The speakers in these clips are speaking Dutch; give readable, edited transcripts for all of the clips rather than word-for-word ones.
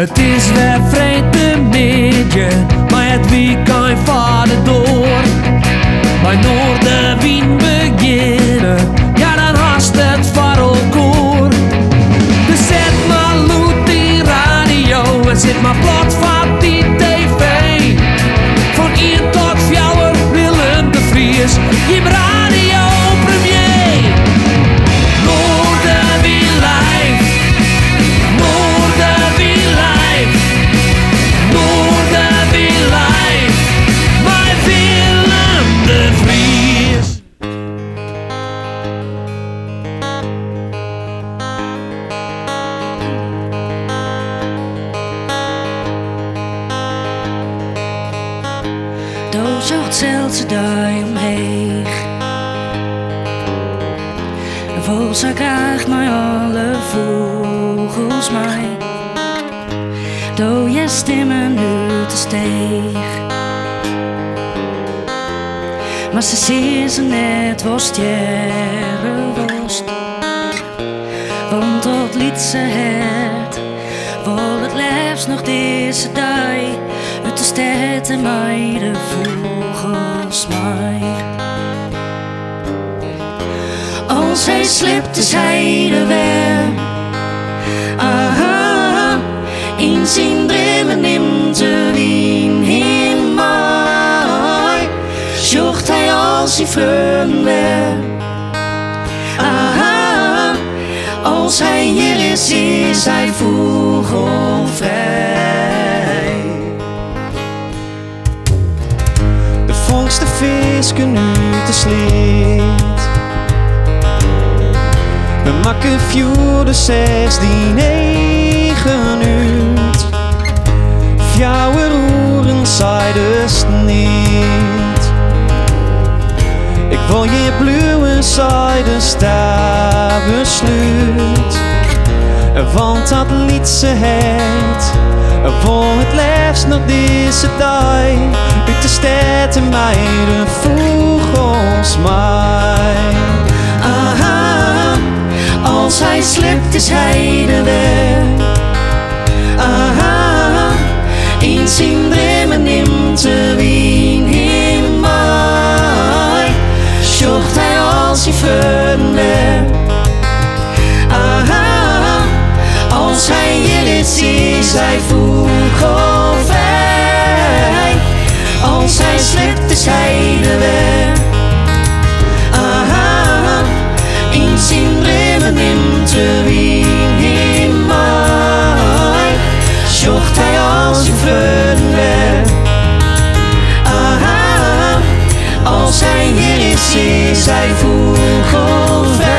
Het is weer vrijdagmiddag, maar het weekend vaart door. Bij Noorderwien beginnen, ja dan haast het varelkoor. Dus zet maar loet die radio en zet maar plat van die tv. Van 1 tot 4 Willem de Vries, je radio premier. Noorderwien live, Noorderwien live, Noorderwien live, bij Willem de Vries. Doos zocht zelfs daar omheen. De vogel krijgt mij alle vogels mij. Doe je stemmen nu te steeg. Maar ze zien ze net was worst. Want dat liet ze het, wil het liefst nog deze dag. Uit de stad en mij de vogels mij. Als hij slipt is hij de weg. Aha, in zijn dromen neemt de wien in mij. Zocht hij als hij vrienden. Aha, als hij hier is hij vogelvrij. De volkste visken nu te sleet. We maken voor de 16, 9 uur. Fjouwer roeren zij dus niet. Ik wil je blauwe zijde sta besluit. Want dat liet ze het. Wil het liefst nog deze dag. Uit de stad en mij de vogels mij. Aha, als hij slipt is hij de weg. Aha, in zijn dromen neemt de wien in mij. Zocht hij als hij vrienden. Aha, als hij hier is hij vogelvrij. Als hij slipt is hij de weg. Aha, in zijn dromen neemt de wien in mij. Zocht hij als hij vrienden. Aha, als hij hier is hij vogelvrij.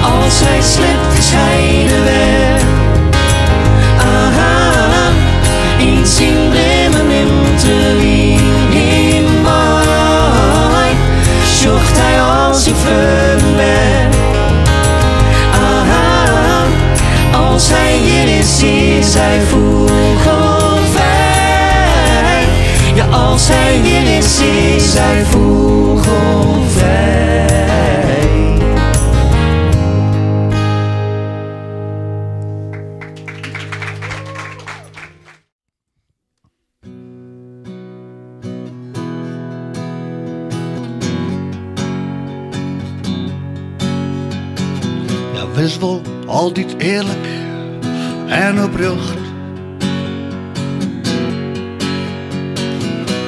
Als hij slipt is hij de weg. Aha, in zijn dromen neemt de wien in mij. Zocht hij als hij vrienden. Aha, als hij hier is hij vogelvrij. Ja, als hij hier is hij vogelvrij. Wees wel altijd eerlijk en oprecht.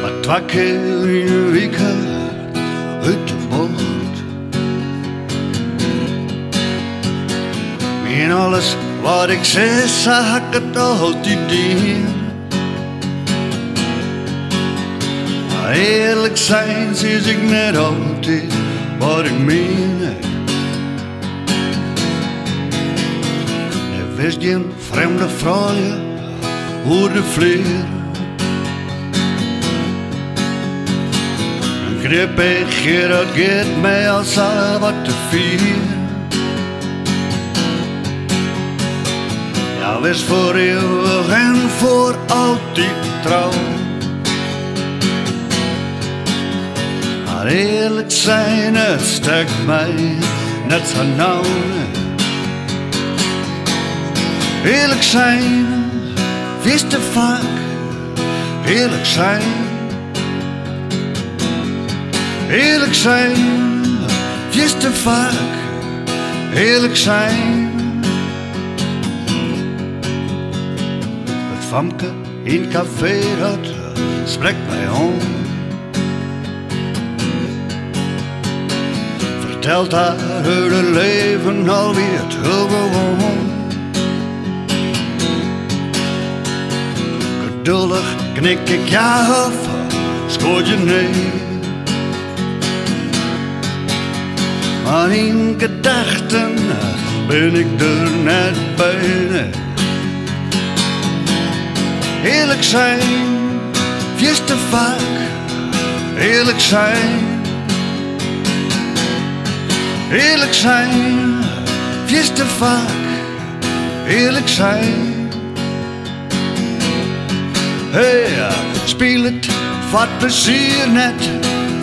Maar 2 keer in je week uit de bocht. In alles wat ik zeg, zag ik het altijd in. Maar eerlijk zijn, zie ik net altijd wat ik meen. Wees geen vreemde vrouwen hoe de vleer. Krippig, dat gaat mij als al wat te veel. Ja, wees voor eeuwig en voor altijd trouw. Maar eerlijk zijn, het steekt mij net zo nauw. Eerlijk zijn, wees te vaak. Eerlijk zijn. Eerlijk zijn, wees te vaak. Eerlijk zijn. Het famke in het café, dat spreekt mij om. Vertelt haar het leven alweer te gewoon. Geduldig knik ik ja of schoot je nee. Maar in gedachten ben ik er net bij. Nee. Eerlijk zijn, wees te vaak. Eerlijk zijn. Eerlijk zijn, wees te vaak. Eerlijk zijn. Hey, speel het voor het plezier, net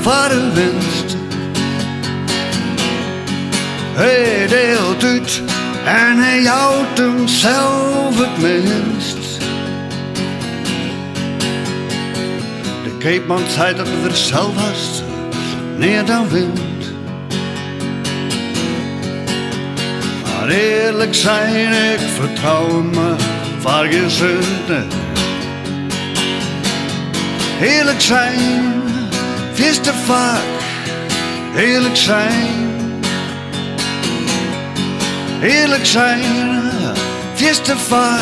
voor de winst. Hij deelt uit en hij houdt hem zelf het minst. De keepman zei dat het er zelf was, neer dan wind. Maar eerlijk zijn, ik vertrouw me voor geen zin. Eerlijk zijn, wees te vaak. Eerlijk zijn. Eerlijk zijn, wees te vaak.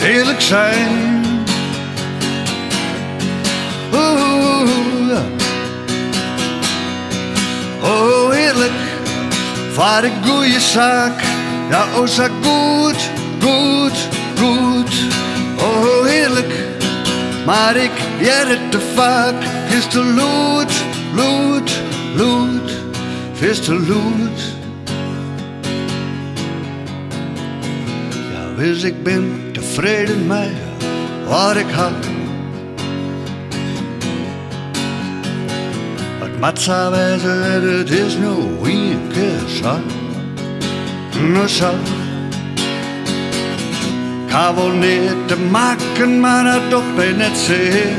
Eerlijk zijn. Oh, eerlijk, voor de goeie zaak. Ja, oh, zo goed, goed, goed. Oh, eerlijk, maar ik jij het te vaak. Is te lood, lood, lood. Is te lood. Ja, dus ik ben tevreden met wat ik had. Het moet zo wezen, het is nu een keer zo. Nou zo. Ik heb wel niet te maken, maar dat toch bij net zeer.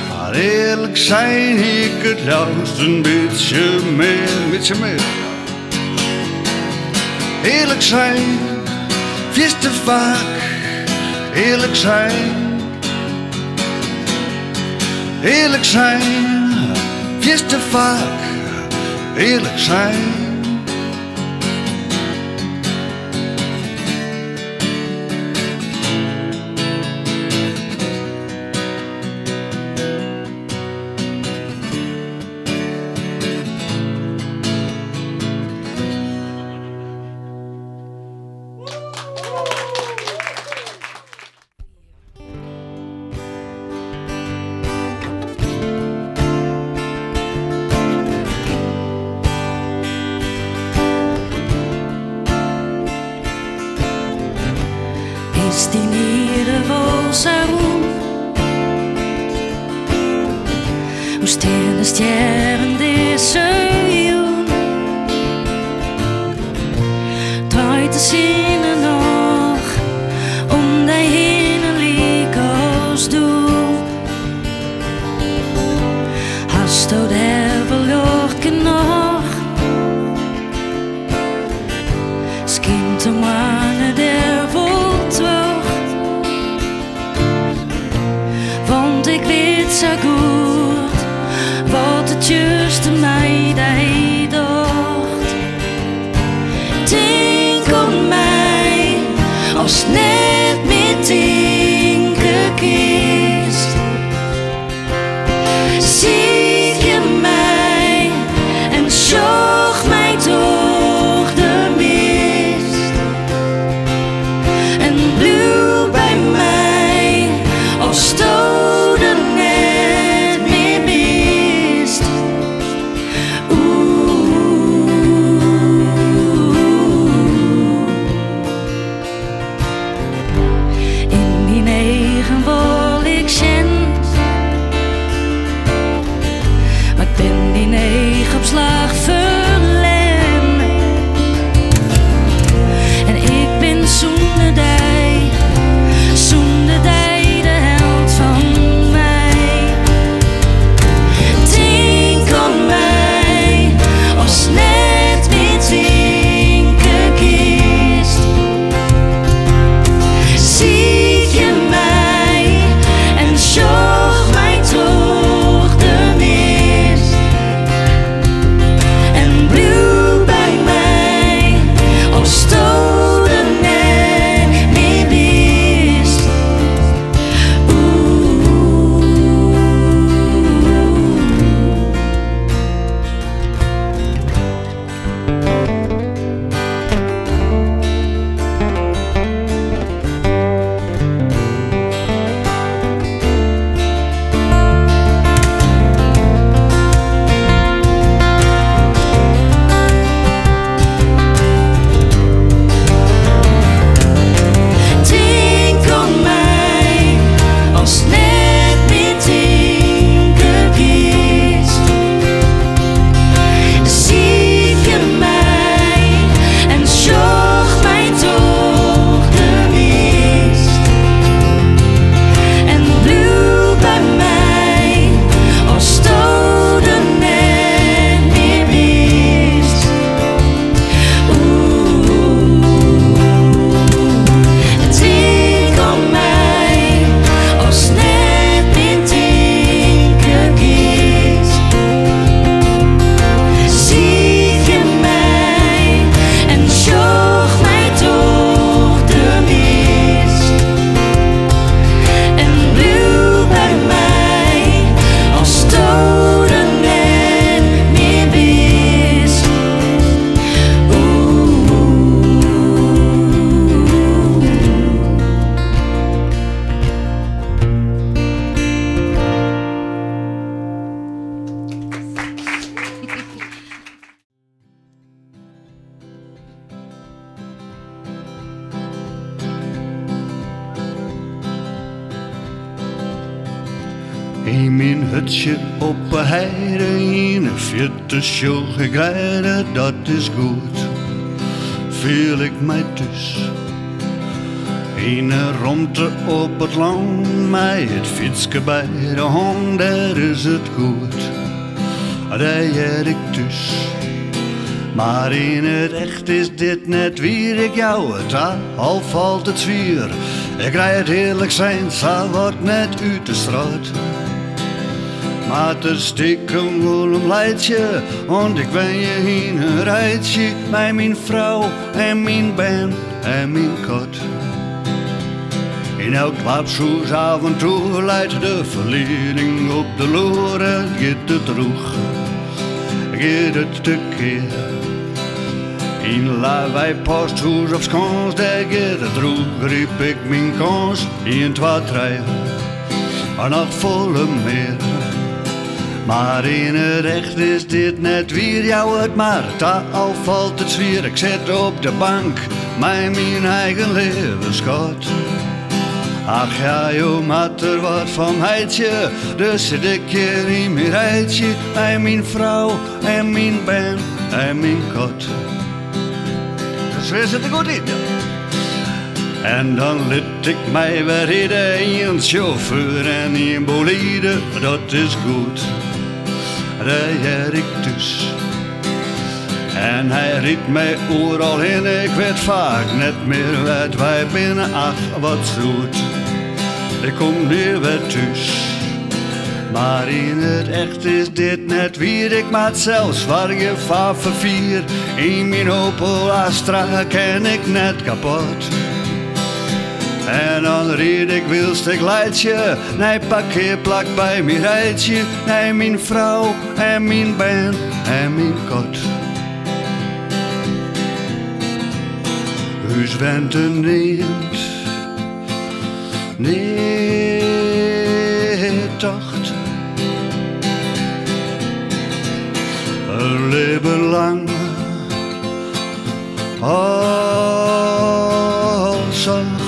Maar eerlijk zijn, ik het juist een beetje meer. Eerlijk zijn, wees te vaak. Eerlijk zijn. Eerlijk zijn, wees te vaak. Eerlijk zijn. Is die nieren volsaroen? Hoe stil is sterren deze joen? Draait de zinnen nog om de hinderlijk als doel? Hast du der verloren nog? Skint de mannen der voltwacht. Want ik weet zo goed wat het juiste mij hij dacht. Denk aan mij als net met denken kiest. Zie je mij en zorg mij door de mist. En blijf bij mij als doden. In mijn hutje op een heide, in een vierde schulgegrijde, dat is goed. Viel ik mij thuis. In een rondte op het land, mij het fietsje bij de hand, daar is het goed. Daar jij ik thuis. Maar in het echt is dit net wie ik jou het al valt het zwier. Ik rijd het heerlijk zijn, zal wordt net uit de straat. Maar er stiekem wel een leidje, want ik ben je in een rijtje. Bij mijn vrouw en mijn band en mijn kot. In elk klapshoes af en toe leidt de verleiding op de loren. Gaat het droeg, gaat het tekeer. In lawaai posthoes op skans, daar gaat het droeg. Riep ik mijn kans, 1, 2, 3, maar nog volle meer. Maar in het echt is dit net weer jou het maar, al valt het zwier. Ik zit op de bank, mijn eigen levensschot. Ach ja, joh, maat er wat van heidje, dus zit ik hier in mijn rijtje. Bij mijn vrouw en mijn band en mijn kot. Dus weer zit ik goed in, ja. En dan liet ik mij weer rijden in een chauffeur en in een bolide, dat is goed. Rijd ik dus. En hij riep mij overal heen, ik weet vaak net meer wat wij binnen, ach wat zoet. Ik kom weer weer thuis. Maar in het echt is dit net wie ik maat zelfs waar je van vier. In mijn Opel Astra ken ik net kapot. En dan rijd ik wilstig leidje, nee parkeerplak bij mijn rijtje, nee mijn vrouw en mijn band en mijn kot. Huis went een neemt, nee tocht. Een leven lang, al zacht.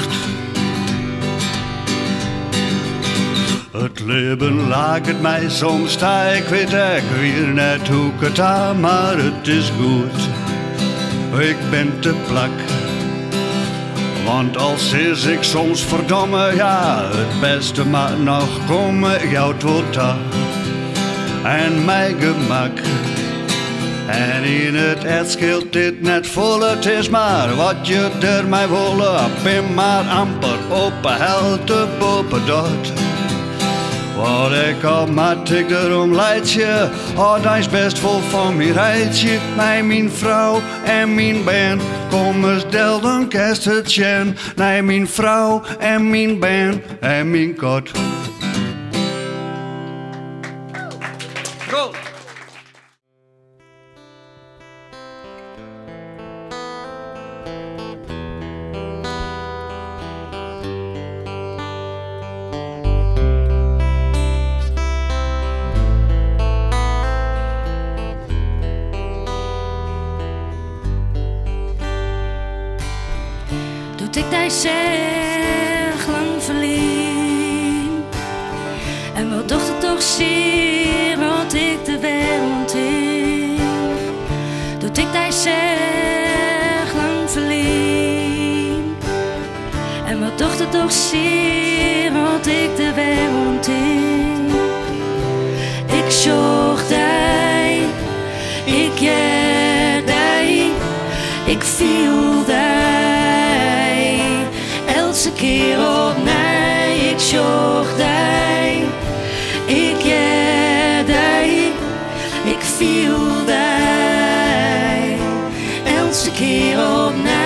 Het leven laat het mij soms sta, ik weet ik weer net hoe ik het aan, maar het is goed. Ik ben te plak. Want als is ik soms verdomme, ja, het beste mag nog komen, jou tot daar. En mijn gemak. En in het echt scheelt dit net vol, het is maar wat je er mij willen. Ik ben maar amper op een helte boven dat. Wat ik al mat ik erom leidje, oh dat is best vol van mijn rijtje. Mijn vrouw en mijn band, kom eens del dan kerst het jen. Nee, mijn vrouw en mijn band en mijn kot. Go! Doet ik die zeg lang verlien. En wat docht het toch zeer, want ik de wereld in. Doet ik die zeg lang verlien. En wat docht het toch zeer, want ik de wereld in. Ik zocht die, ik jij die, ik viel die. Elke keer op mij, ik zocht die, ik jij die, ik viel die. Elke keer op mij.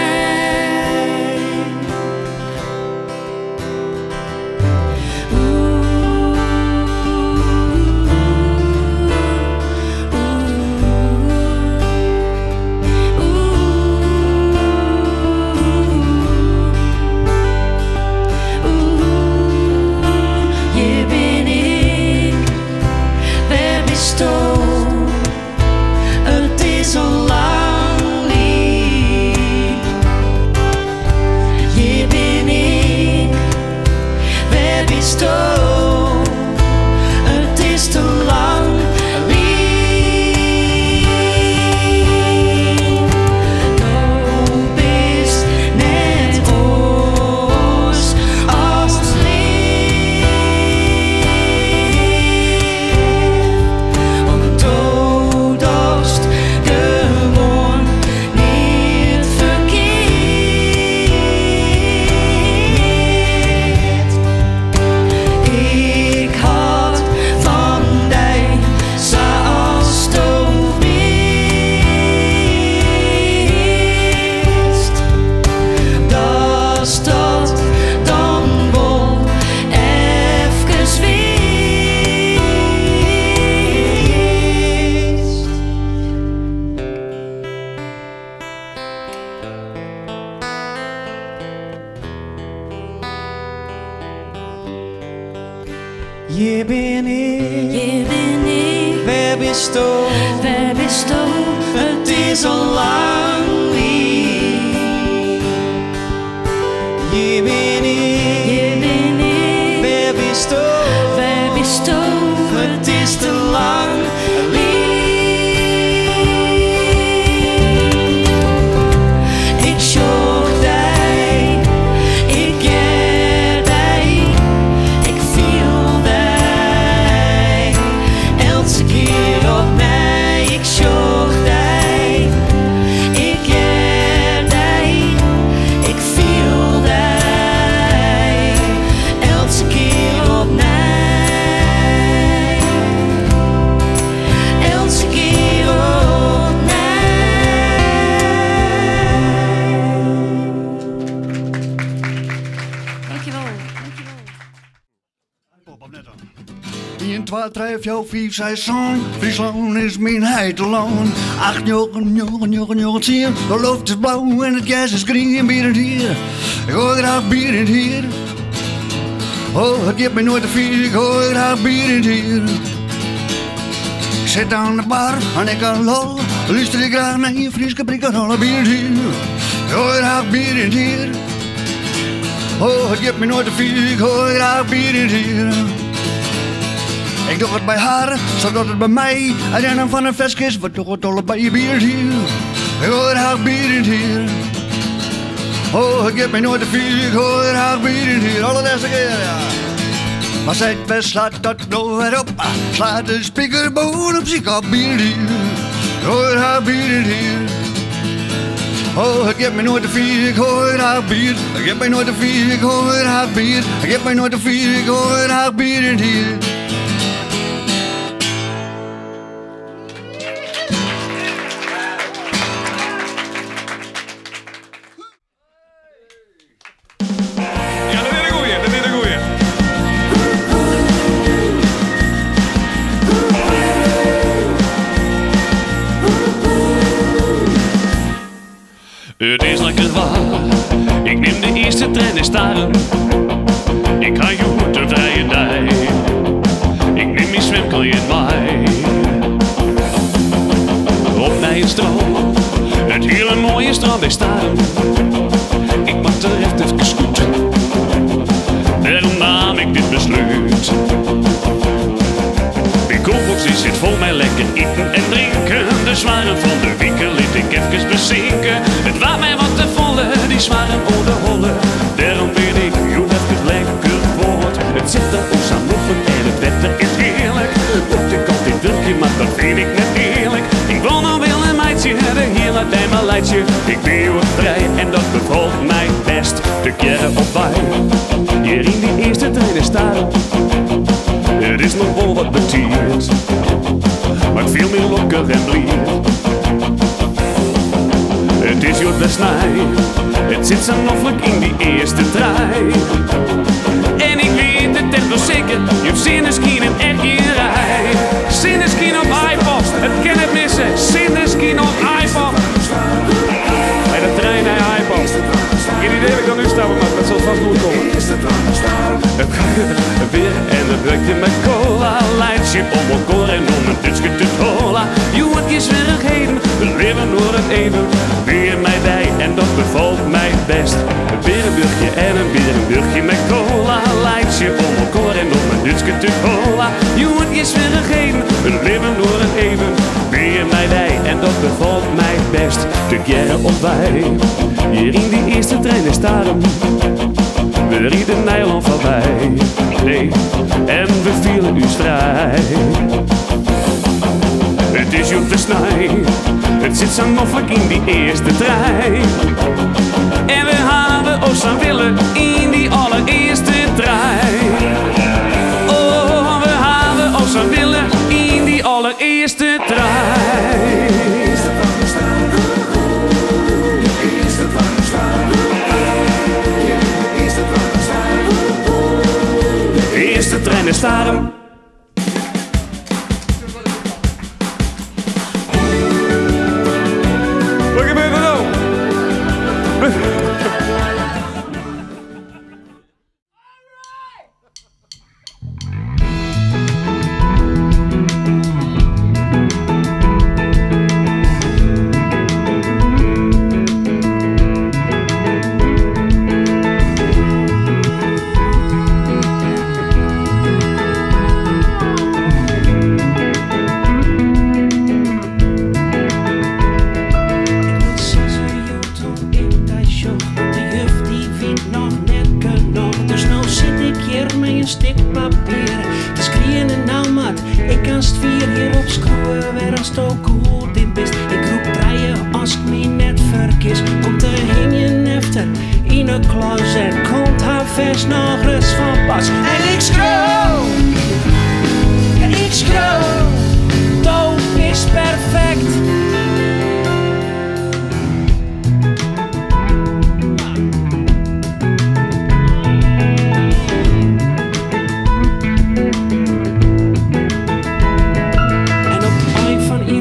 Waar bist du? Waar bist du? Het is al lang niet. Je ben ik. Je ben ik. Waar bist du? Waar bist du? Het is te lang. Ik zocht dig, ik keer dig, ik viel dig, elke keer op mij. Ik zocht dig, ik keer dig, ik viel dig, elke keer op mij. Elke keer op mij. Dankjewel. 1, 2, 3, 4, 5, 6, 7. Friesland is mijn heiteland. 8, 9, 10. De lucht is blauw en het gas is green. Bier het hier. Ik hoor graag bier in het hier. Oh, het geeft me nooit te veel. Ik hoor graag bier in het hier. Ik zit aan de bar en ik kan lol. Luister ik graag naar je Friese prikkerollen. Bier in het hier. Ik hoor graag bier in het hier. Oh, het geeft me nooit te veel. Ik hoor graag bier in het hier. Ik doe het bij haar, zo doet het bij mij. En dan van een flesjes, wat doe het alle bij je bier hier. Ik hoor haar bier in hier. Oh, ik heb me nooit te veel, ik hoor haar bier in hier. Alle deze keer, ja. Maar zij best slaat dat nou weer op. Slaat de speaker bovenop zich op bier hier. Ik hoor haar bier in hier. Oh, ik heb me nooit te veel, ik hoor haar bier. Ik heb me nooit te veel, ik hoor haar bier. Ik heb me nooit te veel, ik hoor haar bier in hier. Het is lekker waar, ik neem de eerste trein in Staren. Ik ga goed een vrije dag, ik neem mijn zwemkleed in mij. Op bij het strand, het hele mooie strand in Staren. Ik mag er echt even goed, daarom nam ik dit besluit. De koelbox die zit vol met lekker eten en drinken. De zware van de winkel liet ik even bezinken. Het was mij wat te volle, die zware oude holle. Daarom weet ik, joh, dat het lekker wordt. Het zit er ons aan moffen en het wetter is heerlijk. Dat ik altijd drukje, maar dat vind ik net eerlijk. Ik wil nog wel een meidje, de hele tijd maar leidje. Ik ben heel vrij en dat bevalt mij best. De keren op bij, hier in die eerste trein is Staren. Het is nog wel wat betiert, maar veel meer lokker en blier. Het is goed besnij, het zit zo noffelijk in die eerste trein. En ik weet het echt wel zeker, je hebt Sinneskin en echt je rij. Sinneskin op iPod, het kan het missen, Sinneskin op iPod. Bij de trein naar iPod. Geen idee wat ik dan nu staan, maar dat zal vast goed komen. Het weer en het drukje met cola, lijntje om elkaar en om een dutje te cola. Je wordt je zwerigheden, we leven door het even. Weer mij bij en dat bevalt mij best. Een berenburgje en een berenburgje met cola, lijntje om elkaar en om een dutje te cola. Je wordt je zwerigheden, we leven door het even. Weer mij bij en dat bevalt mij best. De keren op wij, hier in die eerste trein is Staren. We rieden Nederland voorbij, nee, en we vielen uw strijd. Het is goed versnij, het zit zo noffelijk in die eerste trein. En we hebben ons aan willen in die allereerste trein. Oh, we hebben ons aan willen in die allereerste trein. De trein is Staren. Wat gebeurt er nou? dat. Ik kan het vier hier op schroeven, weer als het ook goed dit best. Ik roep draaien als ik me net verkis. Komt er heen je nefter in een closet, komt haar vers nog eens van pas. En ik schreeuw, ja ik schreeuw, doop is perfect.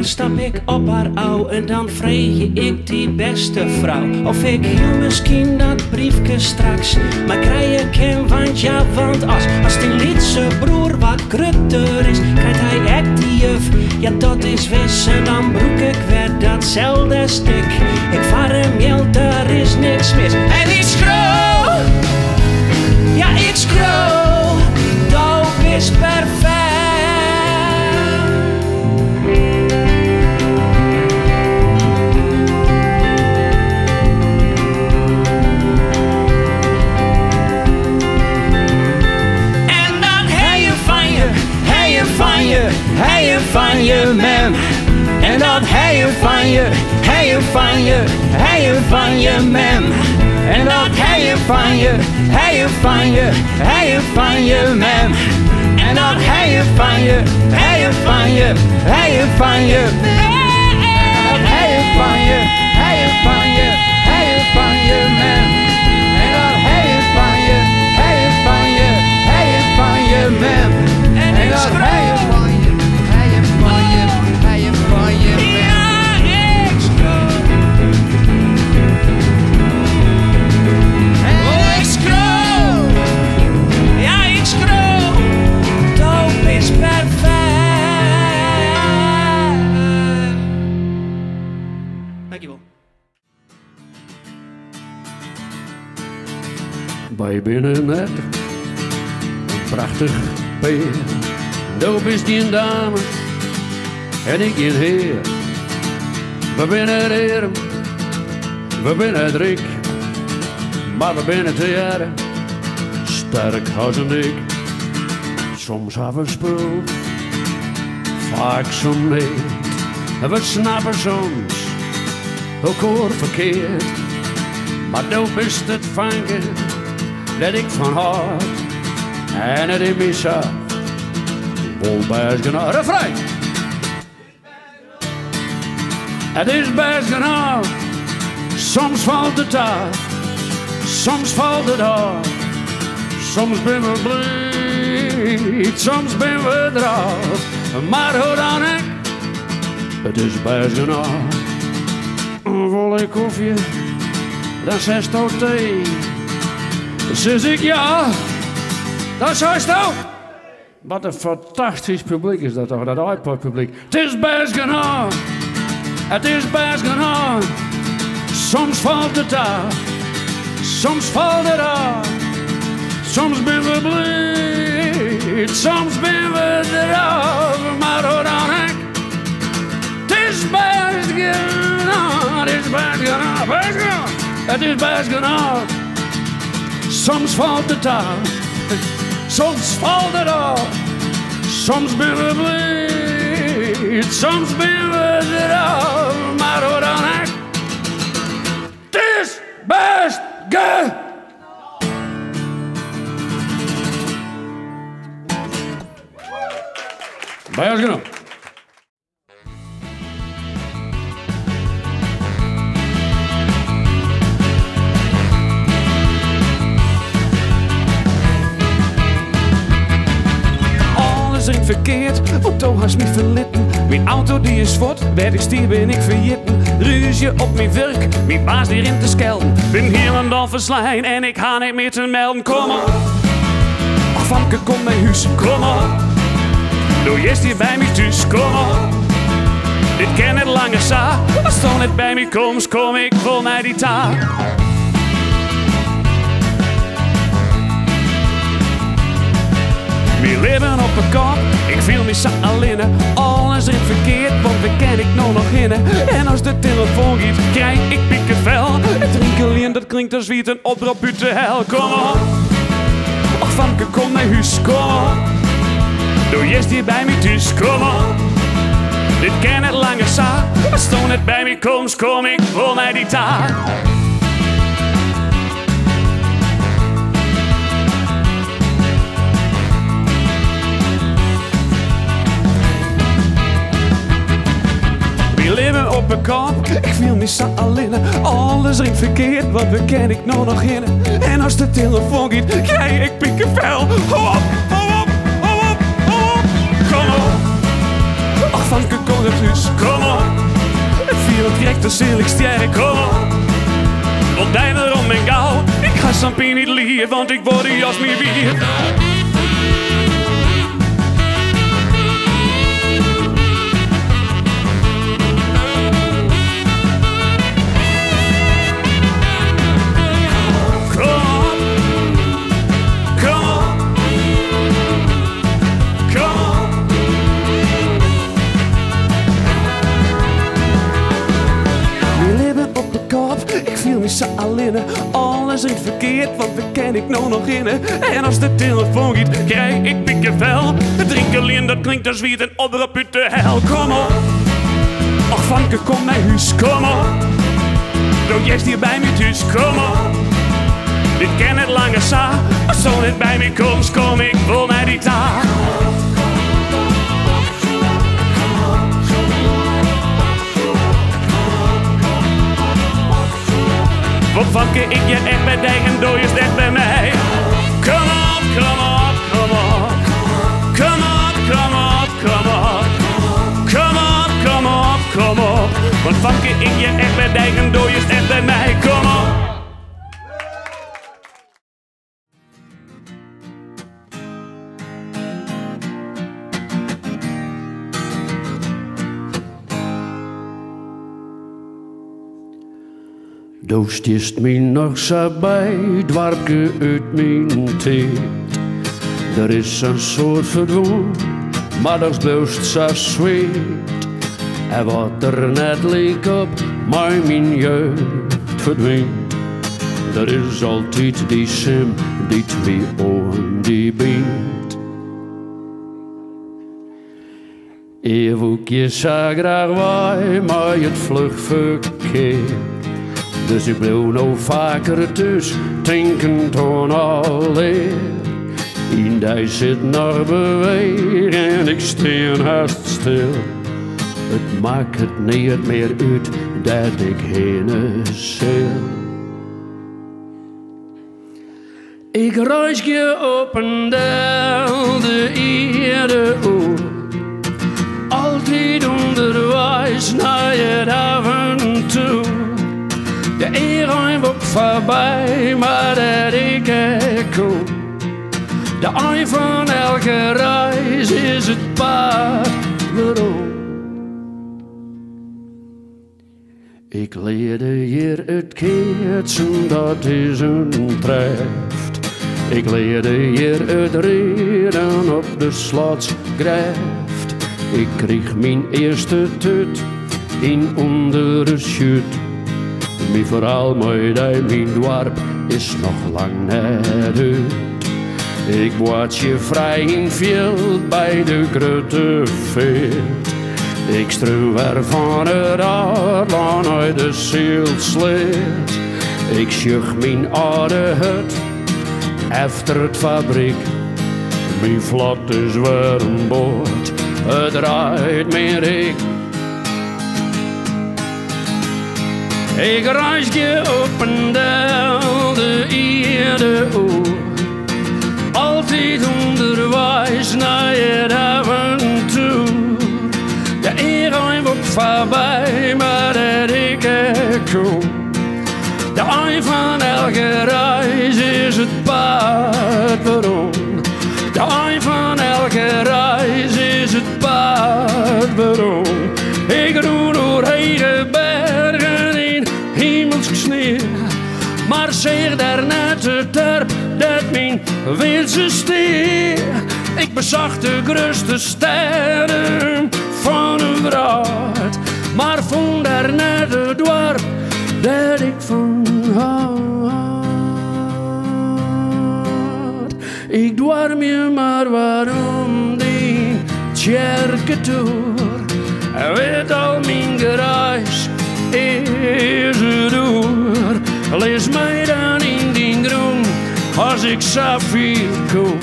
Stap ik op haar ouw en dan vreeg ik die beste vrouw of ik heel misschien dat briefje straks maar krijg ik hem, want ja, want als die lietse broer wat krutter is, krijgt hij echt die juf, ja dat is wis en dan broek ik weer datzelfde stuk. Ik vaar hem heel, er is niks mis en ik schreeuw, ja ik schreeuw, doop is perfect. Hij van je mem. En dat hij van je mem. En dat hij van je mem. En dat hij van je mem. En dat hij van je mem. En dat hij van je Wij binnen net een prachtig peer. Doop is die een dame en ik een heer. We binnen heren, we binnen rik, maar we binnen te jaren sterk als een dik. Soms hebben we spul, vaak soms niet. We snappen soms elkaar verkeerd, maar doop is het vangen dat ik van hart en het in mij zag. Vol best genoeg. Refrein! Het is best genoeg. Soms valt het af, soms valt het af. Soms ben we blij, soms ben we eraf. Maar hoe dan ik, het is best genoeg. Een volle koffie, dan zes tot thee. Zeg ik ja, dat is ook. Wat een fantastisch publiek is dat toch, dat iPod-publiek. Het is best genoeg, het is best genoeg. Soms valt het af, soms valt het af. Soms ben we blij, soms ben we eraf. Maar hoe dan ik, het is best genoeg, het is best genoeg, best genoeg. Het is best genoeg. Soms valt het af, soms valt het af. Soms ben we blij, soms ben we eraf. Maar hoe dan ik, het is best genoeg. Best genoeg. Verkeerd, want toch has me verlitten. Mijn auto die is fort, werd ik stier ben ik verjitten. Ruzie op mijn werk, mijn baas die in te schelden. Ben helemaal verslijn en ik ga niet meer te melden. Kom op, ach Famke kom naar huis, kom op. Doe eerst hier bij mij thuis, kom op. Dit ken het lange zaak, als toch net bij mij komt, kom ik vol naar die taak. We leven op een kop, ik viel me zo alleen. Alles is verkeerd, want we ken ik nou nog in. En als de telefoon giet, krijg ik piekenvel. Het rinkelien, dat klinkt als wie een oproep uit de hel. Kom op, ach Famke, kom naar huis, kom op. Doe je hier bij me thuis, kom op. Dit kan het langer zijn. Als toen het bij me komt, kom ik voor mij die taak. We leven op een kamp, ik voel me zo alleen. Alles ringt verkeerd, wat ken ik nou nog in. En als de telefoon gaat, krijg ik piekenvel. Hou op, hou op, hou op, hou op. Kom op. Ach, van kom het dus, kom op. Het viel het direct, dus heel ik sterk, kom op. Want dijner om mijn gauw, ik ga Sampie niet lief, want ik word die als meer weer. Alles is verkeerd, want we ken ik nou nog in. En als de telefoon gaat, krijg ik piekenvel. Het drinken alleen, dat klinkt als wie het een oproep uit de hel. Kom op, ach Vanke, kom naar huis, kom op. Doe jij hier bij me thuis, kom op. Dit kan het langer zijn, als zo niet bij me komt, kom ik vol naar die taak. Wat Vanke, ik je echt bij dijk en doe je echt bij mij. Kom op, kom op, kom op. Kom op, kom op, kom op. Kom op, kom op, kom op. Want Vanke, ik je echt bij dijk en doe je echt bij mij. Kom op. Du stiest mij nog zo bij, dwarke uit mijn tijd. Er is een soort verdwoen, maar dat blijft zo zweet. En wat er net leek op, maar mijn jeugd verdwijnt. Er is altijd die sim, die twee ogen die bindt. Je zou graag wij, maar het vlug verkeerd. Dus ik blijf nou vaker thuis, denkend aan alweer. In die zit nog beweeg en ik steen haast stil. Het maakt het niet meer uit dat ik heen zeil. Ik reis je op een deel de iedere oor. Altijd onderwijs naar het avontuur. De eerruim wordt voorbij, maar dat ik kom. De eind van elke reis is het paard waarom. Ik leerde hier het keertsen, dat is een treft. Ik leerde hier het reden op de slotsgreft. Ik kreeg mijn eerste tut in onder schut. Mijn verhaal met mijn dorp is nog lang net uit. Ik word je vrij in veld bij de grote veert. Ik struw er van het aardland uit de zielsleed. Ik schuch mijn oude hut efter het fabriek. Mijn vlot is weer een boord, het draait meer ik. Ik reis je op een deel de iedere oor. Altijd onderwijs naar het avontuur. De eerruim wordt voorbij, maar dat ik kom. De eind van elke reis is het paard waarom. De eind van elke reis is het paard waarom. Ik roer door hele bergen in hemelsk sneeuw. Maar zeg daar net te terp dat mijn wildse stier. Ik bezag de grootste sterren van een wereld, maar vond daar net het dorp dat ik van had. Ik dwarm je maar waarom die tjerke toer. Weet al mijn gereis is het door. Lees mij dan in die groen als ik Safir kom.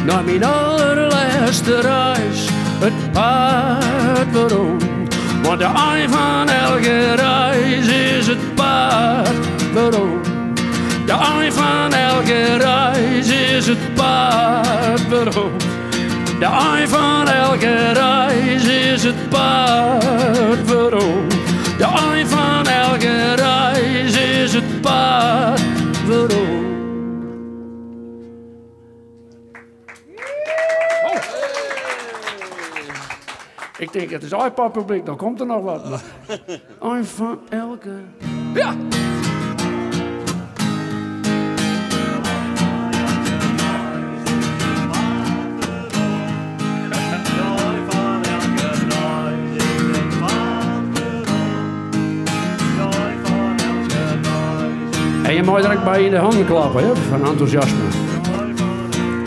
Naar mijn allerlaatste reis, het paard waarom. Want de ei van elke reis is het paard waarom. De ei van elke reis is het paard waarom. De ei van elke reis is het paard waarom. De ei van elke reis is het paard waarom. Ik denk, het is iPad-publiek, dan komt er nog wat. Ei van elke... Ja! En je moet direct bij in de handen klappen, hè, van enthousiasme.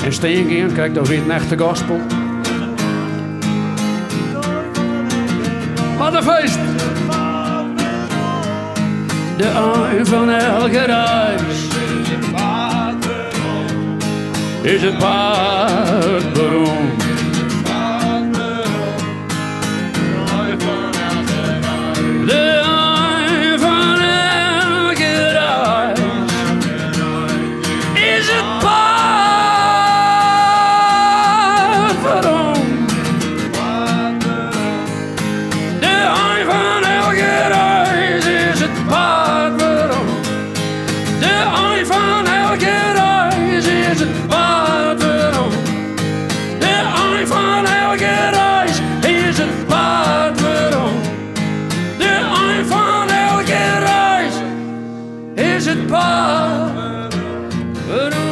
En steen in, kijk, dat is een echte gospel. Wat een feest! De ei van elke reis is het paard beroemd. De ei van elke reis is het paard beroemd.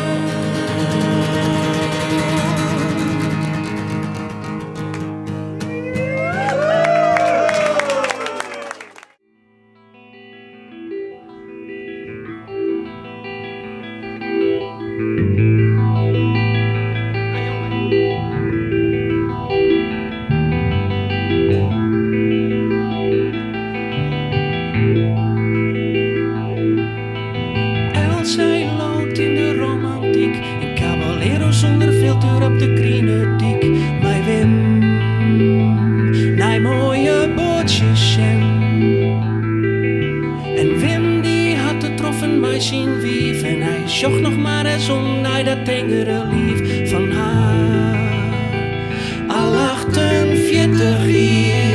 Zocht nog maar eens om naar dat tengere lief van haar. Al 48 jaar.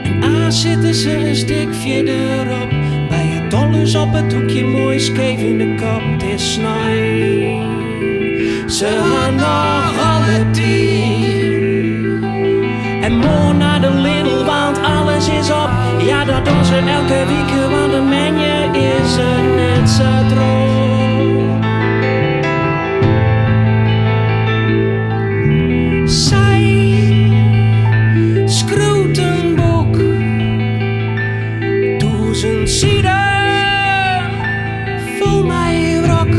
En aan zitten ze een stuk verderop. Bij het dollars op het hoekje mooi scheef in de kop. Het is snij. Ze gaan nog alle tien. En morgen naar de Lidl, want alles is op. Ja, dat doen ze elke week, want de menje is er net zo droog. Zij schreeuwt een boek. 1000 zieden. Voel mij wrok.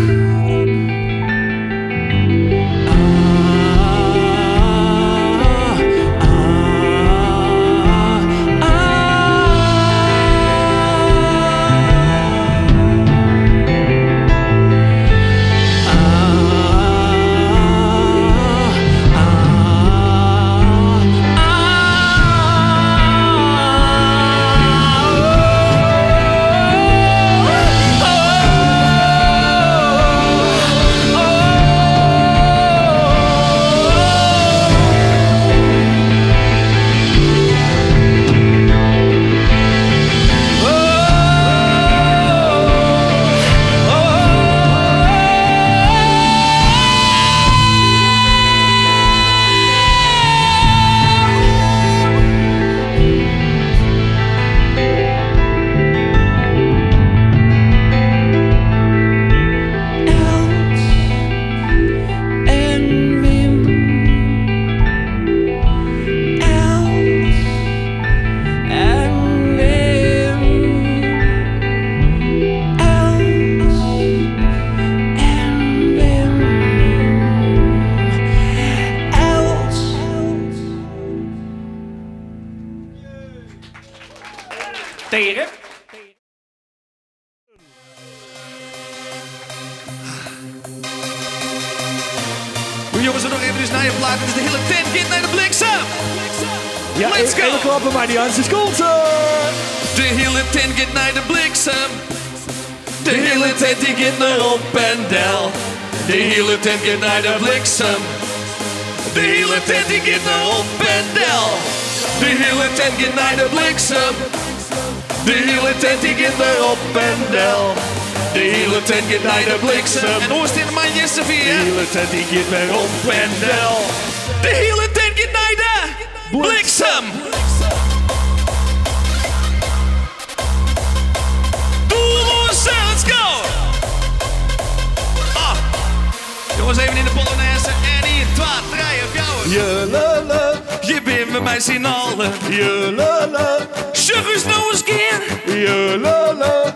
Tegen. Jongens, we nog even naar je plaat. Het is de hele tent. Get naar de bliksem. Ja, Let's go. even klappen, maar die Hans is Scholten. De hele tent gaat naar de bliksem. De hele tent die gaat naar op en del. De hele tent gaat naar de bliksem. De hele tent die gaat naar op en del. De hele tent gaat naar de bliksem. De hele tent die gaat naar op en del. De hele tent gaat naar de bliksem. En hoe is dit man Jesse 4? De hele tent die gaat naar op en del. De hele tent gaat naar de bliksem. Let's go! Ah. Jongens, even in de Polonaise. En hier, 2, 3, 4. Julele, Je bent met mij z'n allen. julele, Zeg eens nou eens keer. julele,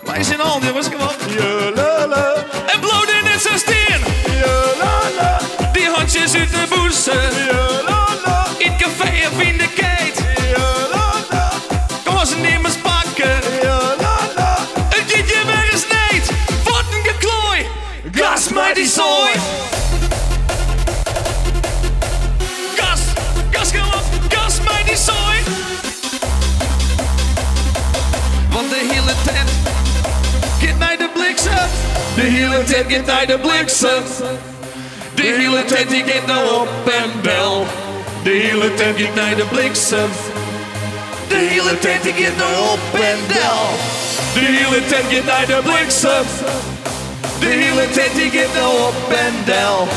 Wij zijn al, jongens, kom op. julele, En bloot in het zo steen. julele, Die handjes uit de boezen. julele, In het café of in de kate. julele, Kom als een nimmers pakken. julele. Een kindje weggesneed. Wat een geklooi. Gas mij die zooi. Gas, gas kom op. Gas mij die zooi. Want de hele tent gaat naar de bliksem. De hele tent gaat naar de bliksem. De hele tent die gaat naar op en bel. De hele tent gaat naar de bliksem. De hele tent die gaat naar op en del. De hele tent gaat naar de bliksem. De hele tent die gaat naar op en del.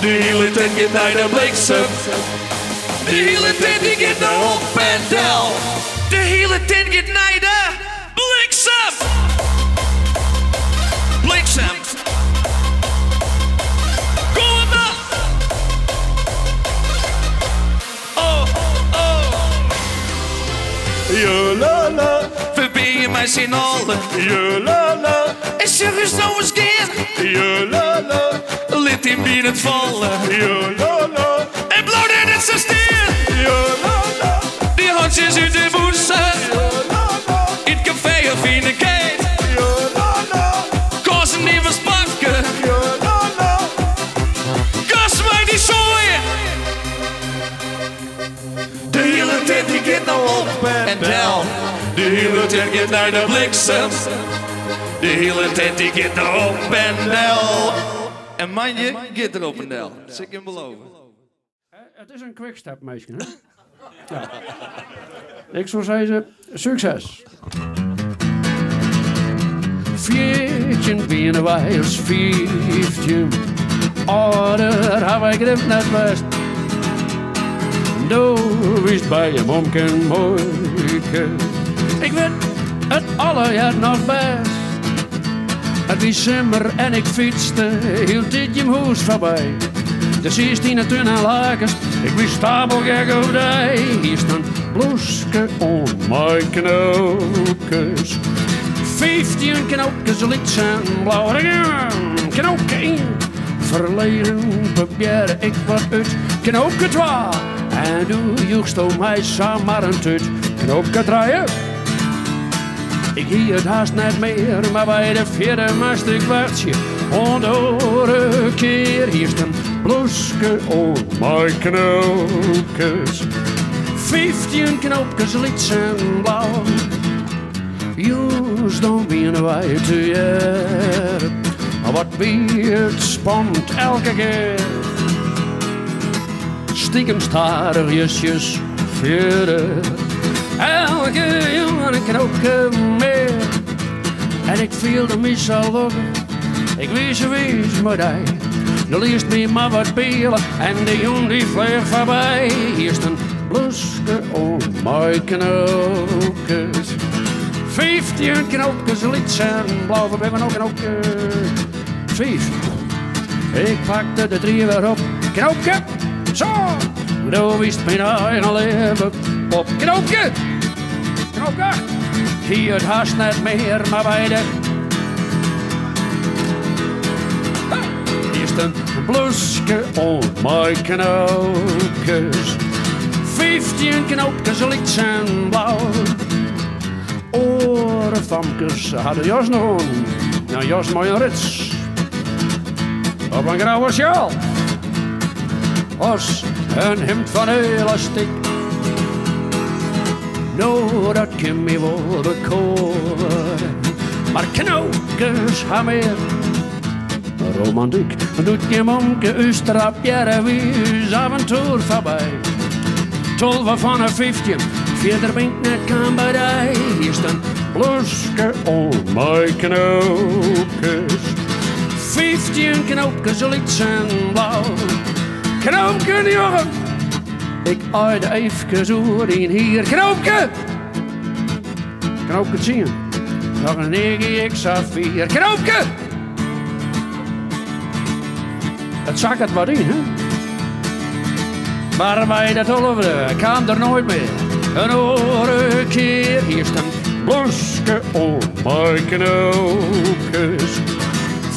De hele tent gaat naar de bliksem. De hele tent die gaat naar op en del. De hele tent gaat naar de bliksem. Bliksem. Kom op dan. Oh, oh. Julele, Verbeer je mij z'n allen. julele, En zeg eens nou eens keer. julele, Liet hem bier het vallen. julele, En blauw in het zo stier. julele, Die handjes uit de boezen. julele, In het café of in de kate. julele, Kozen die was pakken. julele. Gas mij die zooi. De hele tent die gaat nou op en del. De hele tent gaat naar de bliksem. De hele tent die gaat nou op en del. En manje gaat er op en del. Dat ik hem beloven. Het is een quickstep, meisje. Hè? Ja. Ik zou zeggen, succes. Viertjen binnen wij als 15. Oh, daar heb ik het net best. Doe wist bij je momken mooike. Ik weet het alle jaar nog best. Het is zomer en ik fietste heel dit je hoes voorbij. De 16e toen aan lakens, ik wist stapelgek op die. Hier staan bloeske om mijn knoopjes. 15 knoopjes liet zijn blauwe knoopje in. Verleden probeerde ik wat uit knoopje 2. En doe joegst om mij samen maar een tut. Knoopje 3. Ik hier het haast net meer, maar bij de vierde mast ik kwartje. Andere keer hier staan bloeske om mijn knoopjes. 15 knoopjes liet zijn blauw. Juist dan winnen wij te jaar. Wat wie het spant elke keer. Stiekem starigjes verder. Elke jongen een knoopje meer. En ik voelde me zo lopen. Ik wist maar hij. De liefst me maar wat belen. En de jongen die vleeg voorbij. Hier is een bloeske om mijn knoopjes. 15 knoopjes liet zijn blauw. We hebben ook knoopje 5. Ik pakte de 3 weer op. Knoopje. Zo. Daar wist mijn eigen leven. Op knoopje. Knoopje. Hier het haast net meer, maar bij de... Hier is een bloeske om mijn knoopjes. 15 knoopjes liet zijn blauw. andere famkes hadden jas nog aan. Nou, jas met een rits. Op een grauwe sjaal. Als een hemd van elastiek. Nou, dat kan me wel bekoren. Maar knookjes gaan meer romantiek. Doet je monke ustrapjere wie avontuur voorbij. 12 van een 15, verder ben ik net kan bij die. Hier staan bluske om mijn knoopjes. 15 knoopjes, licht en blauw. Knoopje, jongen, ik aarde even zo in hier. Knoopje! Knoopje zien. Nog een 9 x4. Knoopje! Het zak het wat in, hè? Maar bij dat olverde kan er nooit meer een andere keer. Hier staan bluske om mijn knoopjes.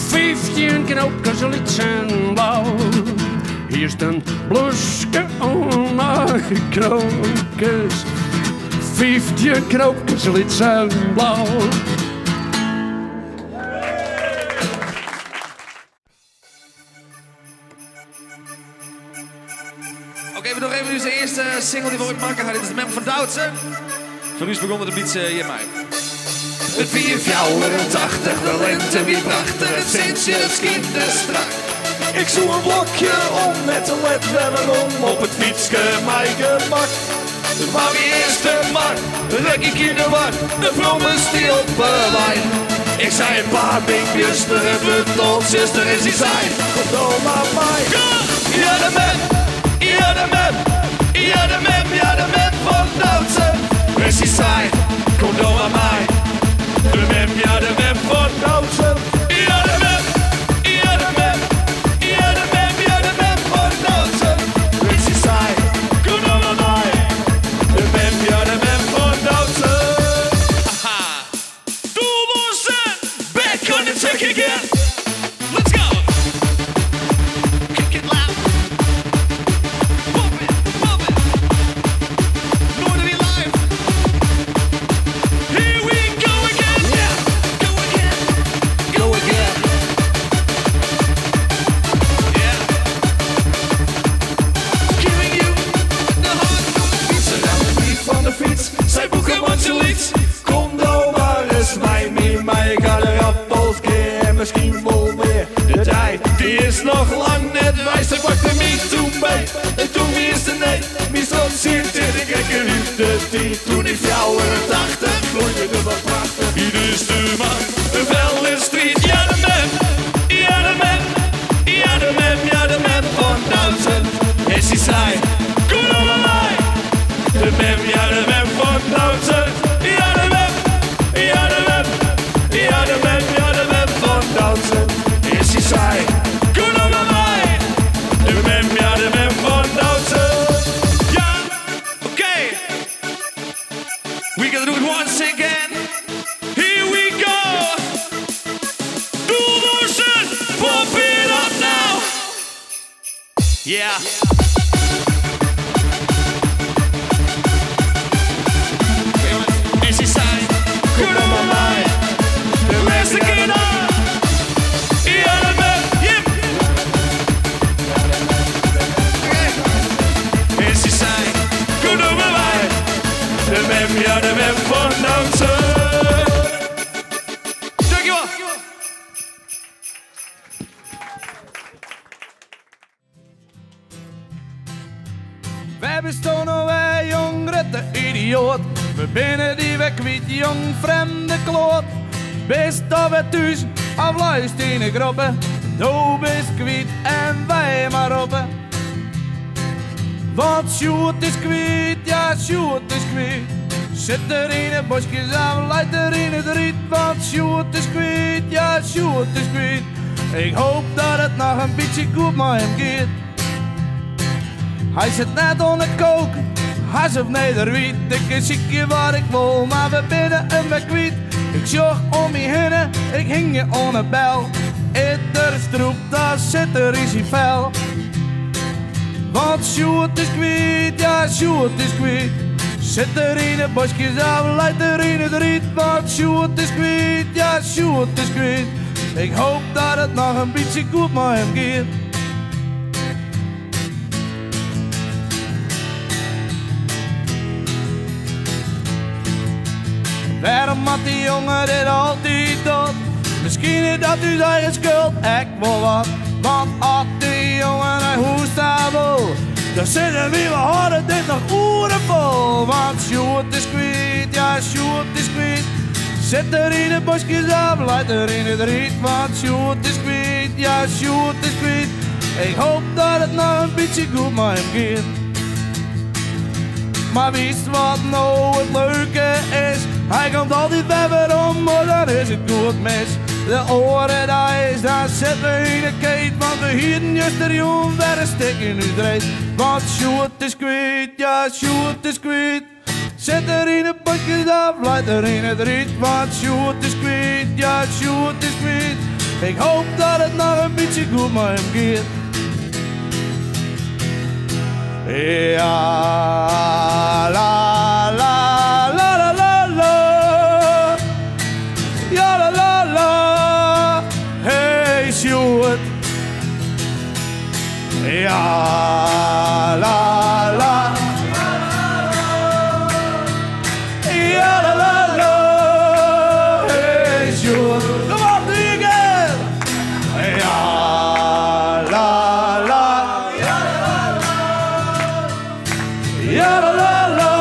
15 knoopjes, licht en blauw. Hier staan bluske om mijn knoopjes. 15 knoopjes, licht en blauw. Oké, we nog even nu de eerste single die we ooit maken gaan. Dit is de Mem van Doutsen. Van nu is begonnen de beats hier mij. Het 484, de lente wie prachtig, het centjes kinderstrak. Ik zoek een blokje om met een ledwebben om op het fietsje mijn gemak. Maar wie eerste markt, rek ik in de war, de vromme stilpelijn. Ik zei een paar binkjes, de betonjes, er is iets zijn. Kom maar mij. Ja, de Mem, ja de Mem, ja de Mem, ja de Mem van Doutsen. Is iets zijn, kom door aan mij. De Mem, ja de Mem van Doutsen. Ja de Mem, ja de Mem, ja de Mem, ja de Mem van Doutsen. Is iets zijn, kom door aan mij. De Mem, ja de Mem van Doutsen. Haha. Doellozen, back on the track again. Let's go. Kick it loud. Pump it, pump it. Northern live. Here we go again. Yeah. Go again. Go again. Yeah. Giving you the heart. Fietsen aan de brief van de fiets. Zij boeken wat je liet. Kom dan maar eens mij mee. Maar ik ga er appels keer. Misschien vol meer. De tijd die is nog lang net wijs. Ik wacht er niet toe mee. En toen is de nee. Wie stond zit in de gekke liefde die. Toen ik jou in het achter gloeide er wat prachtig. Hier is de man. De Velde Street. Ja de Mem. Ja de Mem. Ja de Mem. Ja de Mem van Doutsen. En ze zei. Kom dan bij mij. De Mem. Ja de Mem van Doutsen. Ja de Mem. Ja de Mem. Ja de Mem. Ja de Mem van Doutsen. En ze zei. Kom dan bij mij. De Mem. Ja de Mem van Doutsen. Ja. Oké. We gonna do it once again. Here we go. Doellozen. Pump it up now. Yeah. En ze zei, kom dan bij mij. De laatste keer dan. Ja, de Mem, yep. En ze zei, kom dan bij mij. De Mem, ja de Mem van Doutsen. Dankjewel. Wij bestaan wij jong Rutte idioot. We binnen die we kwijt jong vreemde kloot. Best dat we thuis afluist in de groepen. Nou best kwijt en wij maar op. Want Sjoerd is kwijt, ja Sjoerd is kwijt. Zit er in de bosjes aan, leidt er in het riet. Want Sjoerd is kwijt, ja Sjoerd is kwijt. Ik hoop dat het nog een beetje goed met hem gaat. Hij zit net aan het koken, hij is op nederwiet. Ik zie je waar ik wil, maar we binnen hem weer kwijt. Ik zorg om je heen, ik hing je aan een bel. Etter stroep, daar zit er is hij vuil. Want Sjoerd is kwijt, ja Sjoerd is kwijt. Zit er in de bosjes af, leidt er in het riet, want Sjoerd is kwijt, ja Sjoerd is kwijt. Ik hoop dat het nog een beetje goed met hem gaat. Waarom had die jongen dit altijd doet? Misschien is dat u eigen schuld, ik wil wat. Want als die jongen naar huis wil, dan zitten we harder dit nog uren vol. Want Sjoerd is kwijt, ja Sjoerd is kwijt. Zit er in de bosjes af, leidt er in het riet. Want Sjoerd is kwijt, ja Sjoerd is kwijt. Ik hoop dat het nog een beetje goed met hem gaat. Maar wist wat nou het leuke is? Hij komt altijd bij waarom, maar dan is het goed mis. De oren daar is, daar zitten we in de keet. Want we hielden juist er jong waar een stik in u dreef. Want Sjoerd is kwijt, ja Sjoerd is kwijt. Zit er in de bosjes af, leidt er in het riet. Want Sjoerd is kwijt, ja Sjoerd is kwijt. Ik hoop dat het nog een beetje goed met hem gaat. Ja, la la la la la la. Ja la la la. Hey Sjoerd. Ja la la. Ja la la la. Hey Sjoerd. Kom op, doe je again. Ja la la. Ja la la la,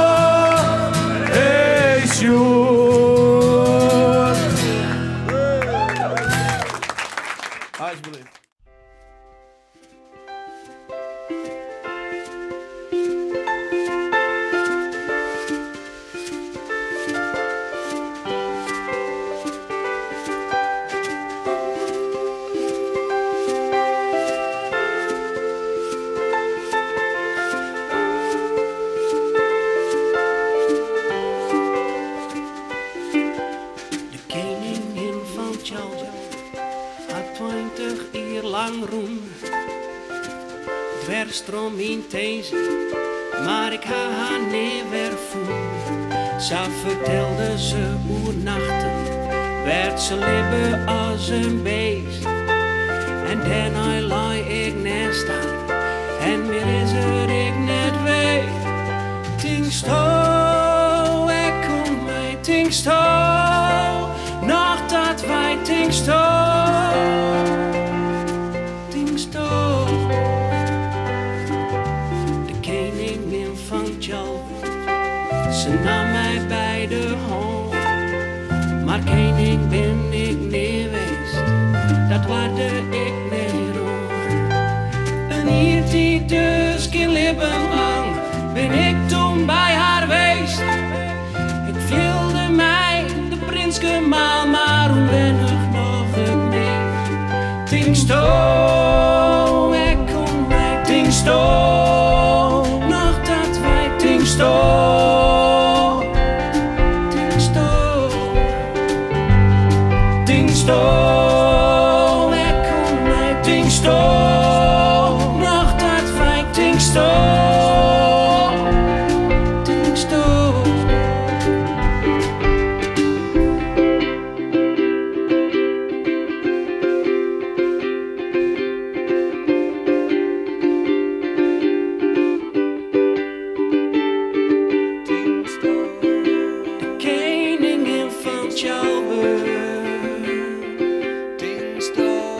hey Sjoerd. Alsjeblieft. Dwerstrom in deze, maar ik ha haar neer voel. Zo vertelde ze hoe nachten, werd ze lippen als een beest. En daarna lag ik naast haar, en meer is er ik net weet. Tingsto, ik kom mij, Tingsto, nog dat wij Tingsto. Ze nam mij bij de hand, maar koning ben ik niet geweest, dat waarde ik niet hoor. En hier die dus geen lippen lang, ben ik toen bij haar geweest. Ik voelde mij de prins gemaal, maar hoe weinig nog een beetje. Tingsto, ik kom bij Tingsto, nog dat wij Tingsto. Tingsto, ik kom bij Tingsto, nog dat wij Tingsto, Tingsto. De koningin van Tjalbe. Tingsto,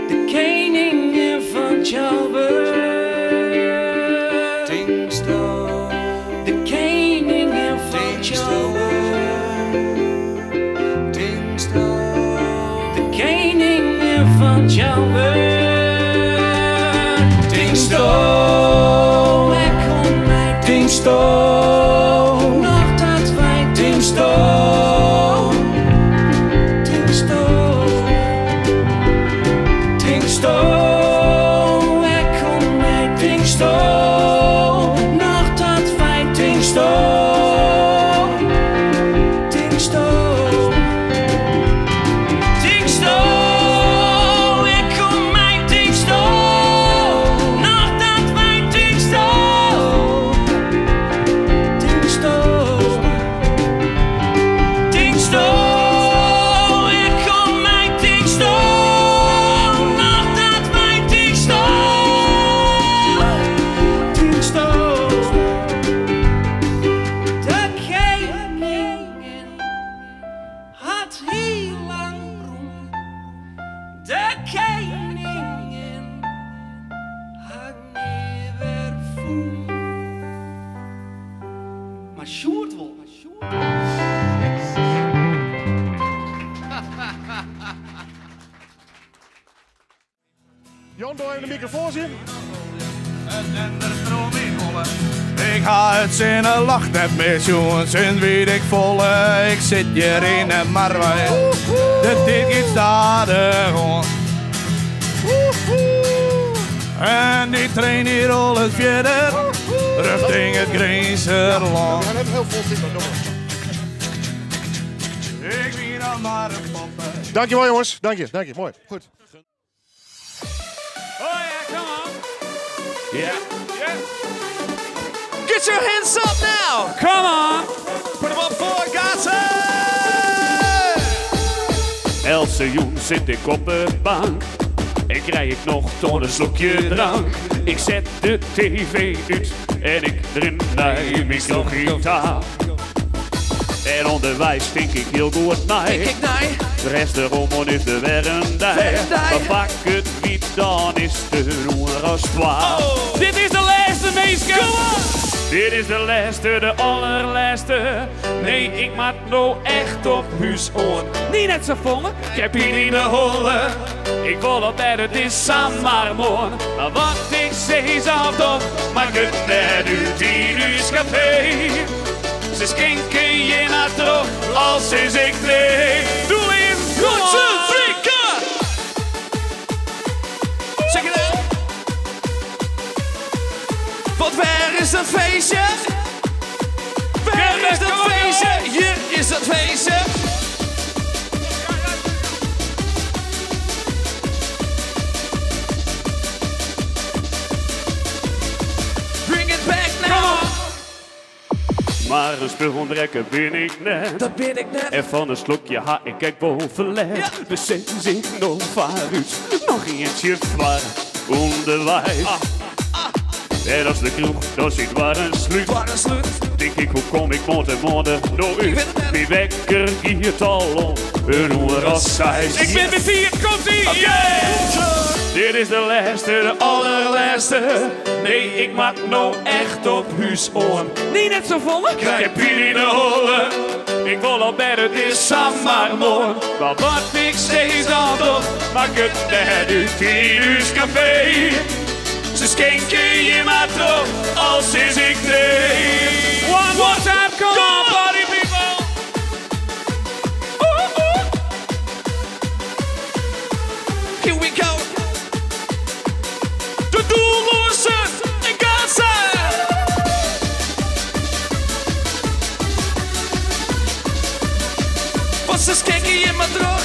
de koningin van Tjalbe. Tingsto, de koningin van Tjalbe. Tingsto, ik kom bij Tingsto, nog dat wij Tingsto. Tingsto, ik kom wel. Jan, doe even de microfoon zien. Ik ga het zinnen, lacht net meer, jongens, en weet ik volle. Ik zit hier in een marwij. De ticket staat er gewoon. En die trein hier al het verder, richting het Grijzerland. We hebben heel veel zin. Ik ben dan maar een poppen. Dankjewel jongens, dank je, mooi, goed. Oh yeah, come on. Yeah. Get your hands up now. Come on. Put them up for Gaza. Else Joen zit ik op de bank en krijg ik nog toch een slokje drank. Ik zet de tv uit en ik drin naar microgitaar. En onderwijs vind ik heel goed nee. De rest de rommel is de werendij. Maar pak het niet, dan is de roer als zwaar. Oh. Dit is de laatste meesten. Dit is de laatste, de allerlaatste. Nee, ik maak nou echt op huis on. Niet net zo volgen, ik heb hier niet de holle. Ik wil op bed, het is samarmoon. Maar wat ik zeg zal toch, maak het net uit in uw café. Ze schenken je naar terug als is ik twee. Doe eens, goed Afrika! Check it out. Want waar is dat feestje? Waar is dat feestje? Hier is dat feestje. Bring it back now. Maar een speelhondrekker ben ik net. Dat ben ik net. En van een slokje ha ik kijk bovenlet. Ja. Dus zet ik nog vaarhuis. Nog eentje waar onderwijs. En als de kroeg, dan zit waar een sluit. Denk ik, hoe kom ik morgen nog uit? Wie wekker hier al om een uur als 6. Ik ben met 4, komt ie! Yeah! Dit is de laatste, de allerlaatste. Nee, ik maak nou echt op huis on. Niet net zo volle. Ik heb hier in de holle. Ik wil al bed, het is samarmoon. Maar wat ik steeds al toch, maak het net uit in uw café. Ze schenken je maar terug, als is ik nee. One more time, come on, party people. Here we go. De doellozen in Gaza. Want ze schenken je maar terug,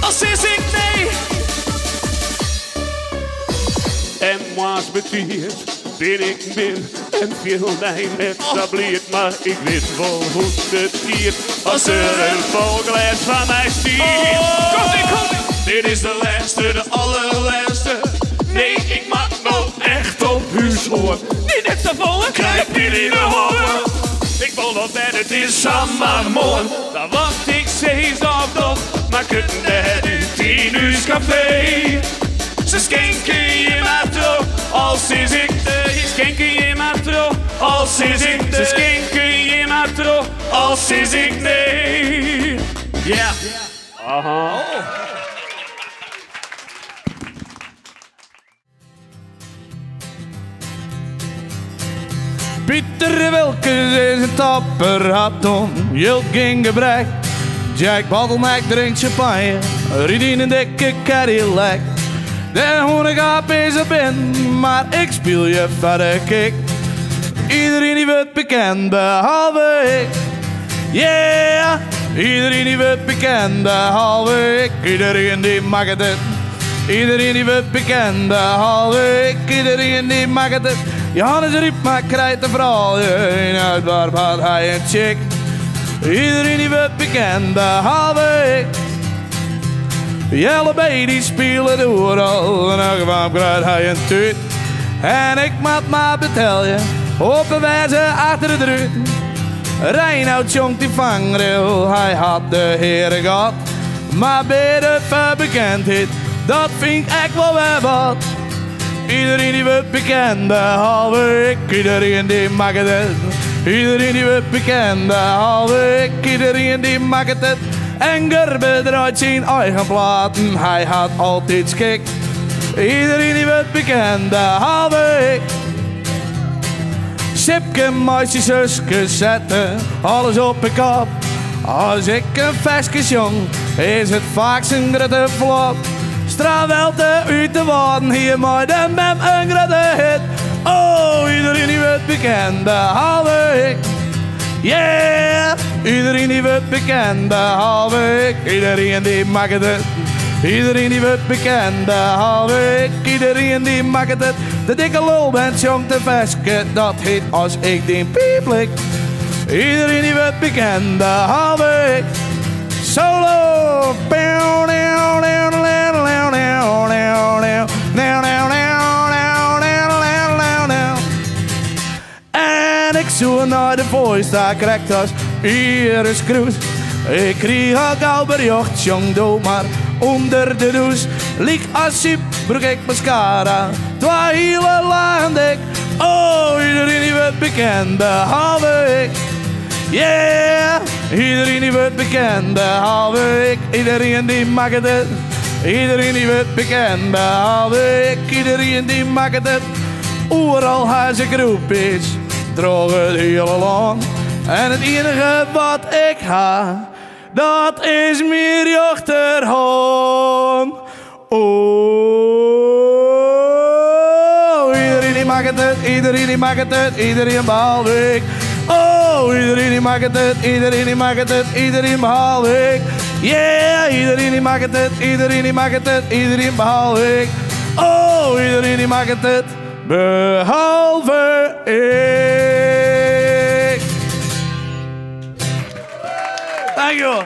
als is ik nee. En was betiert, ben ik min. En viel mij net stabliert, maar ik weet wel hoe het giert. Als er een vogelglas van mij stiert. Kom. Dit is de laatste, de allerlaatste. Nee, ik maak nou echt op huis hoor. Niet net zo volle, krijg hier in de horen. Ik wil op bed, het is samarmoon. Dan wat ik zeg zal toch, maak het net uit in uw café. Ze schenken je maar terug, als is ik de. Schenken je maar terug, als is ik de. Ze schenken je maar terug, als is ik nee. Ja. Aha. Pieter Wilkes is een tapperhaton, Jilt ging gebrek. Jack Bottleneck drinkt champagne, riet in een dikke Cadillac. De honingap is er binnen, maar ik speel je verder kick. Iedereen die wordt bekend, behalve ik. Yeah, iedereen die wordt bekend, behalve ik. Iedereen die mag het. Iedereen die wordt bekend, behalve ik. Iedereen die mag het. Johannes riep, maar krijgt de vrouw. In uitbaar had hij een chick. Iedereen die wordt bekend, behalve ik. Jelle bij die spelen door al. En elke van krijgt hij een tuut. En ik moet maar betellen. Op een wijze achter de druut. Reinoud jongt die vangrail. Hij had de heren gehad. Maar bij de verbekendheid, dat vind ik wel weer wat. Iedereen die wordt bekend, behalve ik. Iedereen die mag het. Iedereen die wordt bekend, behalve ik. Iedereen die maakt het. En Gerbe draait zijn eigen platen. Hij had altijd schik. Iedereen die wordt bekend, behalve ik. Sipke, meisje, zuske, zetten alles op de kop. Als ik een vestjes jong, is het vaak zijn grote flop. Strawelte uit te worden, hier maar de mem een grote hit. Oh, iedereen die wordt bekend, behalve ik. Yeah, iedereen die wordt bekend, behalve ik. Iedereen die maakt het. Iedereen die wordt bekend, behalve ik. Iedereen die maakt het. De dikke lul bent jong te veske, dat heet als ik die pieplik. Iedereen die wordt bekend, behalve ik. Solo. En ik zoek naar de voice, daar krijgt als Iris Kroes. Ik kreeg ook al bericht, jong doe maar onder de douche. Liek als siep, broek ik mascara, twa hele lang dik. Oh, iedereen die wordt bekend, behalve ik. Yeah, iedereen die wordt bekend, behalve ik. Iedereen die maakt het. Iedereen die wordt bekend, behalve ik. Iedereen die maakt het. Overal haar zijn groepjes, droog het hele lang. En het enige wat ik ha, dat is meer jochterhand. Oh, iedereen die maakt het, iedereen die maakt het, iedereen behalve ik. Oh, iedereen die maakt het, iedereen die maakt het, iedereen behalve ik. Yeah, iedereen die maakt het, iedereen die maakt het, iedereen behalve ik. Oh, iedereen die maakt het, behalve ik. Thank you.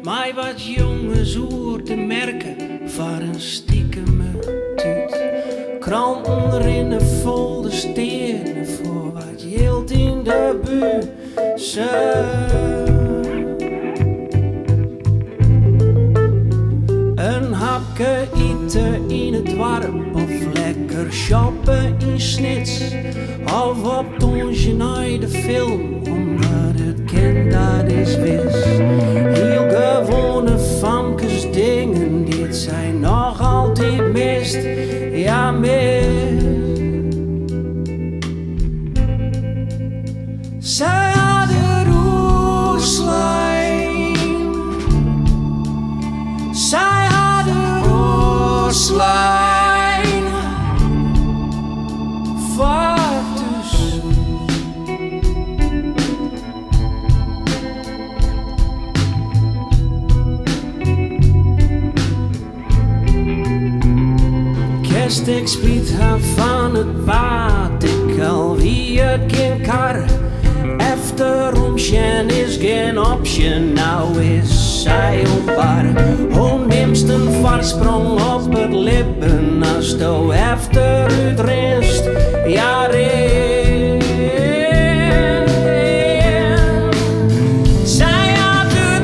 Mij wat jongens oer te merken voor een stiekeme tuut. Kranten erin vol de stenen voor wat hield in de buurt. Een hapje eten in het warm of lekker shoppen in Snits. Of op tonsje naar de film, omdat het kind dat is wist. Heel gewone famkes dingen, dit zijn nog altijd mist. Ja, mist. Zij hadden roeslijn. Zij hadden roeslijn. Vartus. Kerst ik spiet haar van het water, ik al wie het geen kar. Efterom Sjen is geen option, nou is zij onbaar. Hoe neemt een varsprong op het lippen als je efter uitrist? Ja, rin. Zij had de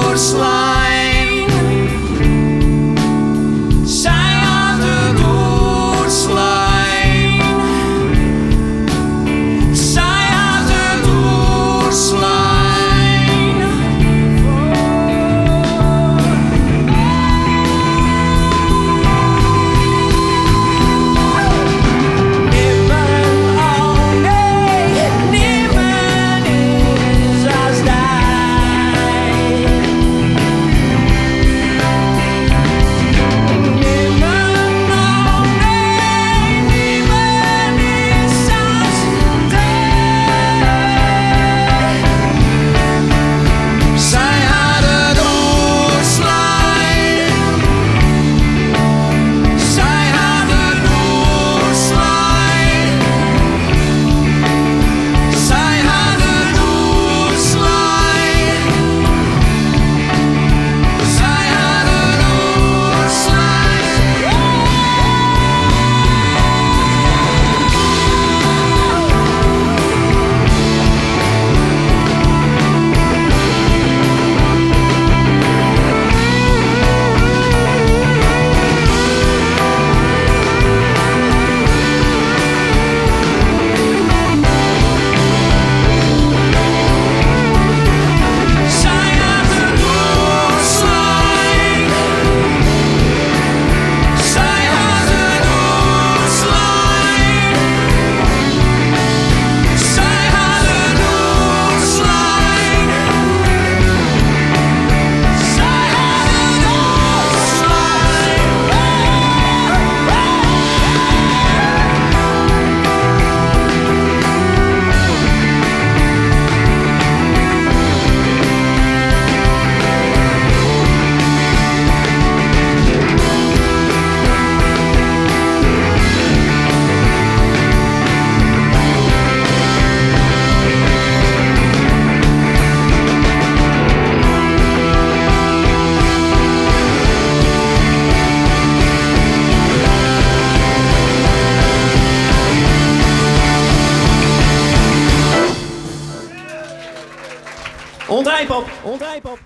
doorslijn. Zij had de doorslijn. Ontrijpop, ontrijpop.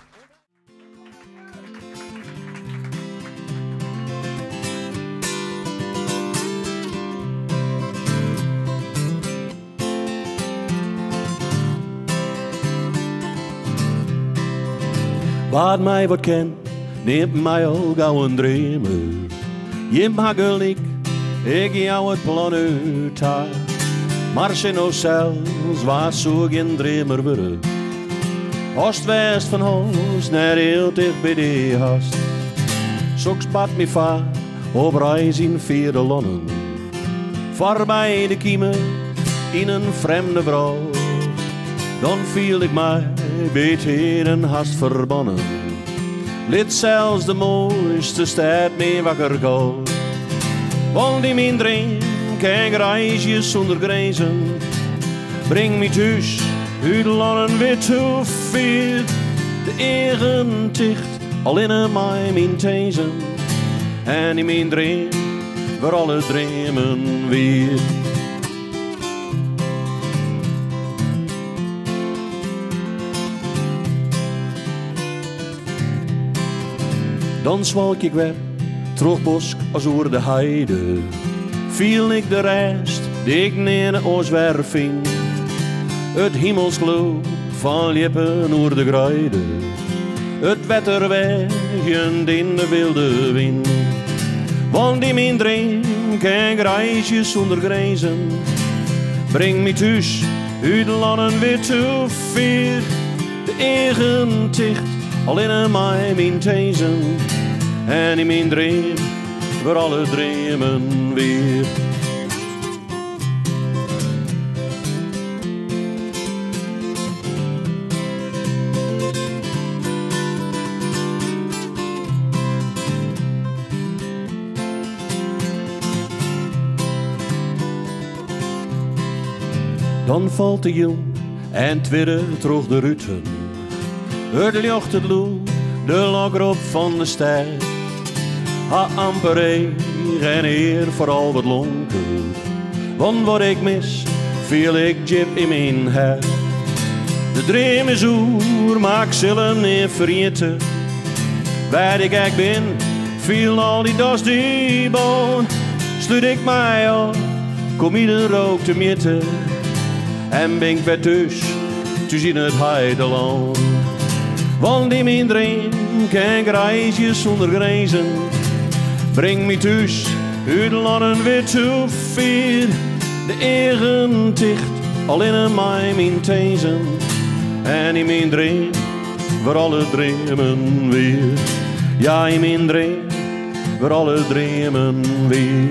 Wat mij wat ken, neemt mij al gauw een dreamer. Je mag ik jou het plan uit haar. Maar ze nou zelfs was zo geen dreamer worden. Oost-west van huis, naar heel dicht bij de hast. Zo spat me vaar op reis in vierde landen. Voorbij de kiemen in een vreemde vrouw. Dan viel ik mij beter een hast verbannen. Liet zelfs de mooiste stad mee wakker gaan. Want in mijn droom geen reisjes zonder grenzen. Breng me thuis uit landen weer te veel. De eigen ticht al in mij mijn tezen. En in mijn droom waar alle dromen weer. Dan zwalk ik weer, terug bosk als oer de heide. Viel ik de rest, die ik neer ons weer vind. Het hemelsgloed van lippen oer de gruide. Het wetter wegend in de wilde wind. Want in mijn droom geen reisjes zonder grenzen. Breng me thuis uit landen weer te veel. De eigen ticht al in mij mijn tezen. En in mijn droom waar alle dromen weer. Dan valt de jong en twirre terug de ruten. Het licht het loe, de lokrop van de stad. Ha amper en hier vooral wat lonken. Want wat ik mis, viel ik jip in mijn hart. De dream is oer, maar ik zullen niet vergeten. Waar ik ben, viel al die das die boon. Sluit ik mij op, kom ieder ook te meten. En ben ik weer thuis in het heideland. Want in mijn droom geen reisjes zonder grenzen. Breng me thuis uit landen weer te veel. De eigen ticht al in mij mijn tezen. En in mijn droom waar alle dromen weer. Ja, in mijn droom waar alle dromen weer.